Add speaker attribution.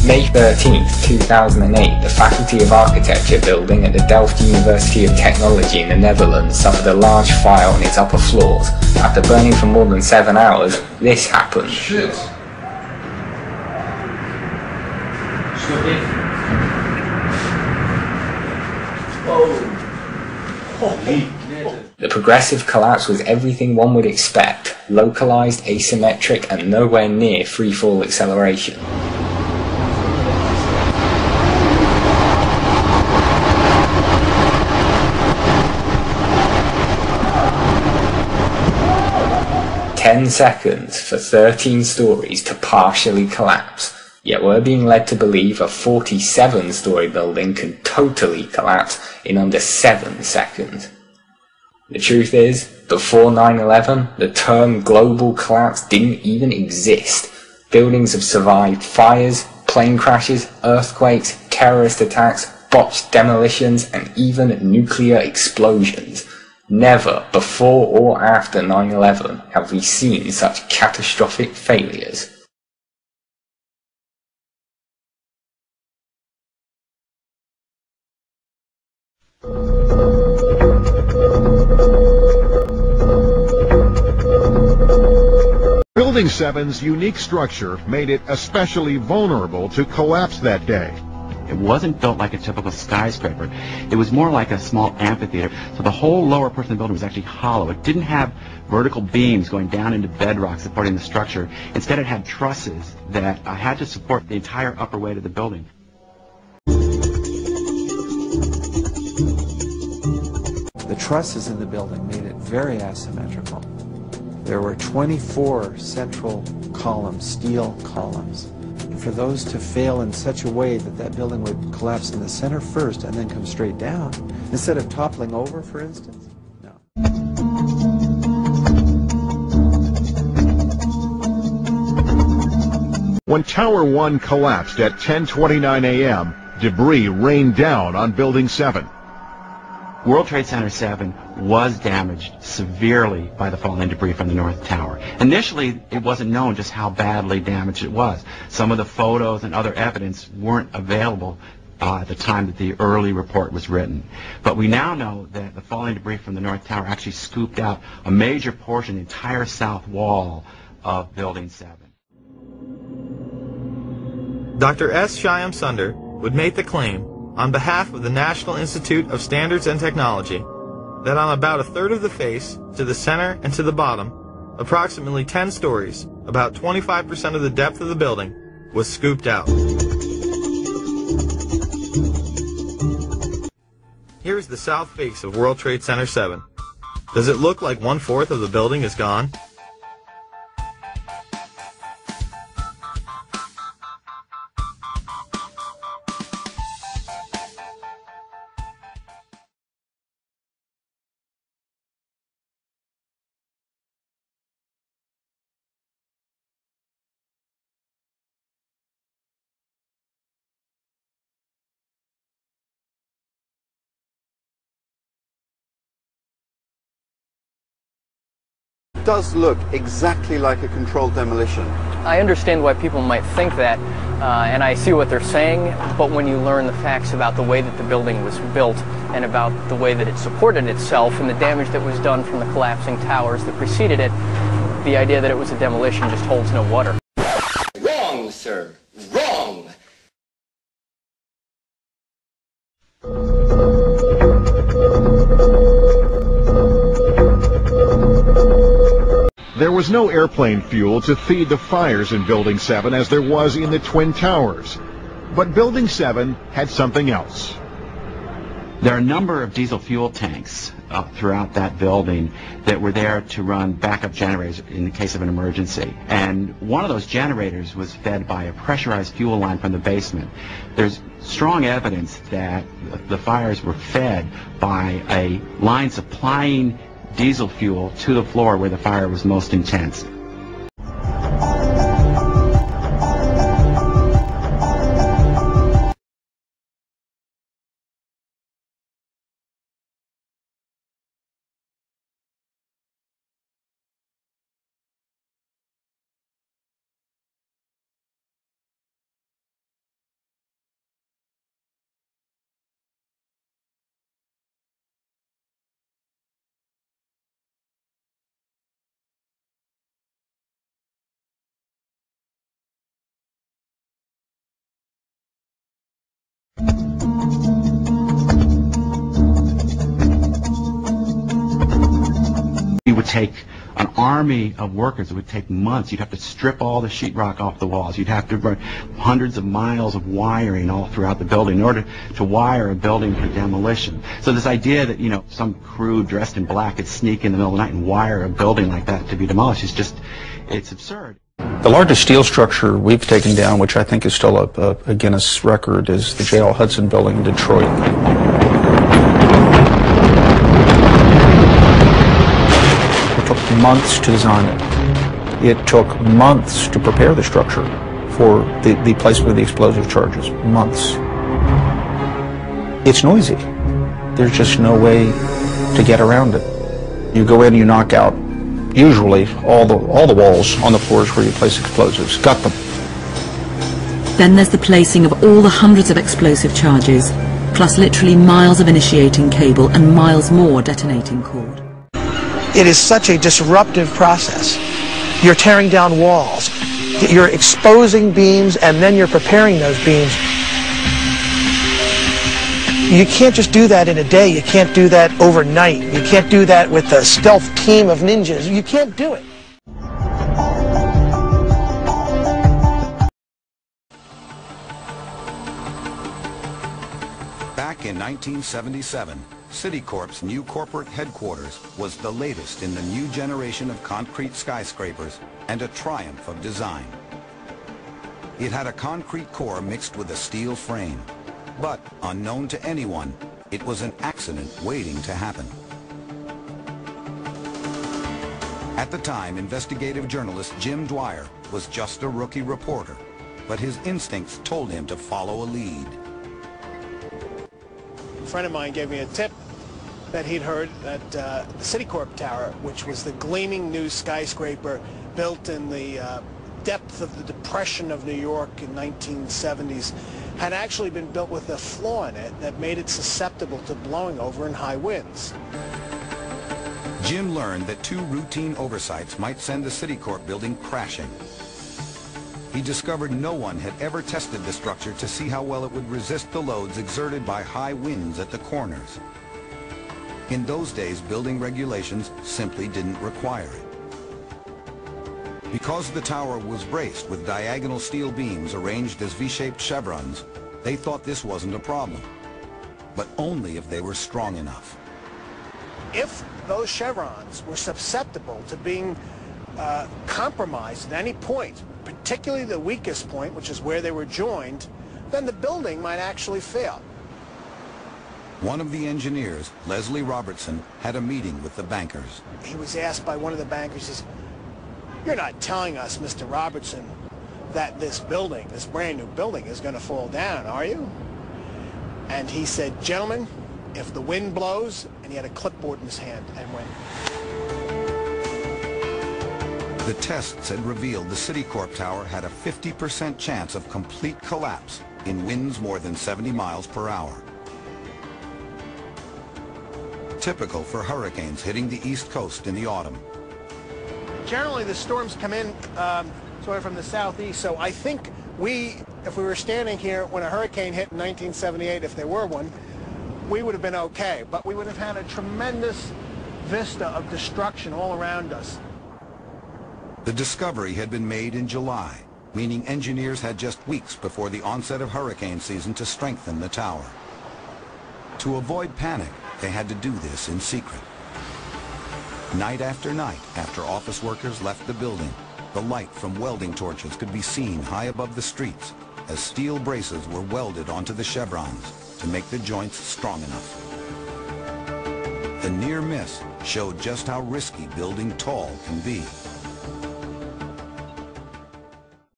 Speaker 1: May 13, 2008, the Faculty of Architecture building at the Delft University of Technology in the Netherlands suffered a large fire on its upper floors. After burning for more than 7 hours, this happened.
Speaker 2: Shit.
Speaker 1: The progressive collapse was everything one would expect, localized, asymmetric, and nowhere near free-fall acceleration. "10 seconds for 13 stories to partially collapse, yet we're being led to believe a 47-story building can totally collapse in under 7 seconds. The truth is, before 9/11, the term global collapse didn't even exist. Buildings have survived fires, plane crashes, earthquakes, terrorist attacks, botched demolitions, and even nuclear explosions. Never before or after 9/11 have we seen such catastrophic failures."
Speaker 3: Building 7's unique structure made it especially vulnerable to collapse that day.
Speaker 4: It wasn't built like a typical skyscraper. It was more like a small amphitheater. So the whole lower portion of the building was actually hollow. It didn't have vertical beams going down into bedrock supporting the structure. Instead, it had trusses that had to support the entire upper weight of the building.
Speaker 5: The trusses in the building made it very asymmetrical. There were 24 central columns, steel columns. For those to fail in such a way that that building would collapse in the center first and then come straight down, instead of toppling over, for instance? No.
Speaker 3: When Tower 1 collapsed at 10:29 a.m., debris rained down on Building 7.
Speaker 4: World Trade Center 7 was damaged severely by the falling debris from the North Tower. Initially, it wasn't known just how badly damaged it was. Some of the photos and other evidence weren't available at the time that the early report was written. But we now know that the falling debris from the North Tower actually scooped out a major portion, the entire south wall of Building 7.
Speaker 6: Dr. S. Shyam Sunder would make the claim on behalf of the National Institute of Standards and Technology that on about a third of the face, to the center and to the bottom, approximately 10 stories, about 25% of the depth of the building, was scooped out. Here's the south face of World Trade Center 7. Does it look like 1/4 of the building is gone?
Speaker 7: It does look exactly like a controlled demolition.
Speaker 8: I understand why people might think that, and I see what they're saying, but when you learn the facts about the way that the building was built and about the way that it supported itself and the damage that was done from the collapsing towers that preceded it, the idea that it was a demolition just holds no water.
Speaker 9: Wrong, sir. Wrong.
Speaker 3: There was no airplane fuel to feed the fires in Building 7 as there was in the Twin Towers. But Building 7 had something else.
Speaker 4: There are a number of diesel fuel tanks throughout that building that were there to run backup generators in the case of an emergency. And one of those generators was fed by a pressurized fuel line from the basement. There's strong evidence that the fires were fed by a line supplying diesel fuel to the floor where the fire was most intense. take an army of workers. It would take months. You'd have to strip all the sheetrock off the walls. You'd have to run hundreds of miles of wiring all throughout the building in order to wire a building for demolition. So this idea that, you know, some crew dressed in black could sneak in the middle of the night and wire a building like that to be demolished is just, it's absurd.
Speaker 2: The largest steel structure we've taken down, which I think is still a Guinness record, is the J.L. Hudson building in Detroit. It took months to design it. It took months to prepare the structure for the placement of the explosive charges. Months. It's noisy. There's just no way to get around it. You go in, you knock out usually all the walls on the floors where you place explosives. Got them.
Speaker 10: Then there's the placing of all the hundreds of explosive charges, plus literally miles of initiating cable and miles more detonating cord.
Speaker 11: It is such a disruptive process. You're tearing down walls, you're exposing beams, and then you're preparing those beams. You can't just do that in a day. You can't do that overnight. You can't do that with a stealth team of ninjas. You can't do it.
Speaker 12: Back in 1977, Citicorp's new corporate headquarters was the latest in the new generation of concrete skyscrapers and a triumph of design. It had a concrete core mixed with a steel frame. But, unknown to anyone, it was an accident waiting to happen. At the time, investigative journalist Jim Dwyer was just a rookie reporter, but his instincts told him to follow a lead.
Speaker 11: A friend of mine gave me a tip that he'd heard that the Citicorp Tower, which was the gleaming new skyscraper built in the depth of the Depression of New York in 1970s, had actually been built with a flaw in it that made it susceptible to blowing over in high winds.
Speaker 12: Jim learned that 2 routine oversights might send the Citicorp building crashing. He discovered no one had ever tested the structure to see how well it would resist the loads exerted by high winds at the corners. In those days, building regulations simply didn't require it. Because the tower was braced with diagonal steel beams arranged as V-shaped chevrons, they thought this wasn't a problem, but only if they were strong enough.
Speaker 11: If those chevrons were susceptible to being compromised at any point, particularly the weakest point, which is where they were joined, then the building might actually fail.
Speaker 12: One of the engineers, Leslie Robertson, had a meeting with the bankers.
Speaker 11: He was asked by one of the bankers, he says, "You're not telling us, Mr. Robertson, that this building, this brand new building, is going to fall down, are you?" And he said, "Gentlemen, if the wind blows," and he had a clipboard in his hand and went.
Speaker 12: The tests had revealed the Citicorp Tower had a 50% chance of complete collapse in winds more than 70 miles per hour. Typical for hurricanes hitting the East Coast in the autumn.
Speaker 11: Generally, the storms come in sort of from the southeast, so I think if we were standing here when a hurricane hit in 1978, if there were one, we would have been okay, but we would have had a tremendous vista of destruction all around us.
Speaker 12: The discovery had been made in July, meaning engineers had just weeks before the onset of hurricane season to strengthen the tower. To avoid panic, they had to do this in secret. Night after night, after office workers left the building, the light from welding torches could be seen high above the streets as steel braces were welded onto the chevrons to make the joints strong enough. The near miss showed just how risky building tall can be.